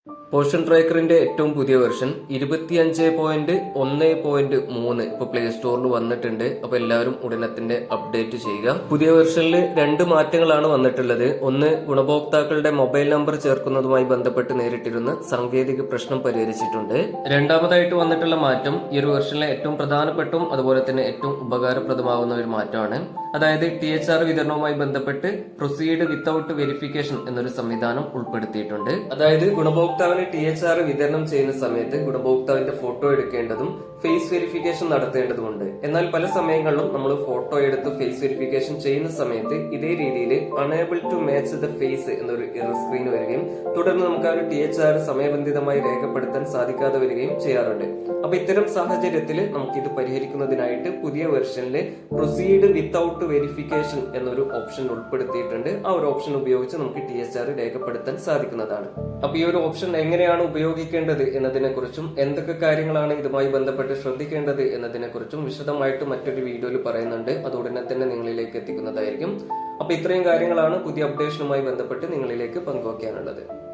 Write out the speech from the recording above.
Portion ട്രാക്കറിന്റെ ഏറ്റവും പുതിയ version 25.1.3 ഇപ്പോൾ പ്ലേ സ്റ്റോറിൽ വന്നിട്ടുണ്ട്. അപ്പൊ എല്ലാവരും ഉടനത്തിന്റെ അപ്ഡേറ്റ് ചെയ്യുക. പുതിയ വെർഷനിൽ രണ്ട് മാറ്റങ്ങളാണ് വന്നിട്ടുള്ളത്. ഒന്ന്, ഗുണഭോക്താക്കളുടെ മൊബൈൽ നമ്പർ ചേർക്കുന്നതുമായി ബന്ധപ്പെട്ട് നേരിട്ടിരുന്ന സാങ്കേതിക പ്രശ്നം പരിഹരിച്ചിട്ടുണ്ട്. രണ്ടാമതായിട്ട് വന്നിട്ടുള്ള മാറ്റം ഈ ഒരു വെർഷനിലെ ഏറ്റവും പ്രധാനപ്പെട്ടും അതുപോലെ തന്നെ ഏറ്റവും ഉപകാരപ്രദമാകുന്ന ഒരു മാറ്റമാണ്. അതായത് THR വിതരണവുമായി ബന്ധപ്പെട്ട് പ്രൊസീഡ് വിത്തൌട്ട് വെരിഫിക്കേഷൻ എന്നൊരു സംവിധാനം ഉൾപ്പെടുത്തിയിട്ടുണ്ട്. അതായത് ഗുണഭോക്താവിന് THR വിതരണം ചെയ്യുന്ന സമയത്ത് ഗുണഭോക്താവിന്റെ ഫോട്ടോ എടുക്കേണ്ടതും ഫേസ് വെരിഫിക്കേഷൻ നടത്തേണ്ടതുണ്ട്. എന്നാൽ പല സമയങ്ങളിലും നമ്മൾ ഫോട്ടോ എടുത്ത് ഫേസ് വെരിഫിക്കേഷൻ ചെയ്യുന്ന സമയത്ത് ഇതേ രീതിയിൽ unable to match the face എന്നൊരു എറർ സ്ക്രീൻ വരികയും തുടർന്ന് നമുക്ക് ആ ഒരു THR സമയബന്ധിതമായി രേഖപ്പെടുത്താൻ സാധിക്കാതെ വരികയും ചെയ്യാറുണ്ട്. അപ്പൊ ഇത്തരം സാഹചര്യത്തിൽ നമുക്ക് ഇത് പരിഹരിക്കുന്നതിനായിട്ട് പുതിയ വെർഷനിൽ പ്രൊസീഡ് വിത്തൌട്ട് വെരിഫിക്കേഷൻ എന്നൊരു ഓപ്ഷൻ ഉൾപ്പെടുത്തിയിട്ടുണ്ട്. ആ ഒരു ഓപ്ഷൻ ഉപയോഗിച്ച് നമുക്ക് THR രേഖപ്പെടുത്താൻ സാധിക്കുന്നതാണ്. അപ്പൊ ഈ ഒരു ഓപ്ഷൻ എങ്ങനെയാണ് ഉപയോഗിക്കേണ്ടത് എന്നതിനെ കുറിച്ചും എന്തൊക്കെ കാര്യങ്ങളാണ് ഇതുമായി ബന്ധപ്പെട്ട് ശ്രദ്ധിക്കേണ്ടത് എന്നതിനെ കുറിച്ചും വിശദമായിട്ട് മറ്റൊരു വീഡിയോയിൽ പറയുന്നുണ്ട്. അത് ഉടനെ തന്നെ നിങ്ങളിലേക്ക് എത്തിക്കുന്നതായിരിക്കും. അപ്പൊ ഇത്രയും കാര്യങ്ങളാണ് പുതിയ അപ്ഡേഷനുമായി ബന്ധപ്പെട്ട് നിങ്ങളിലേക്ക് പങ്കുവയ്ക്കാനുള്ളത്.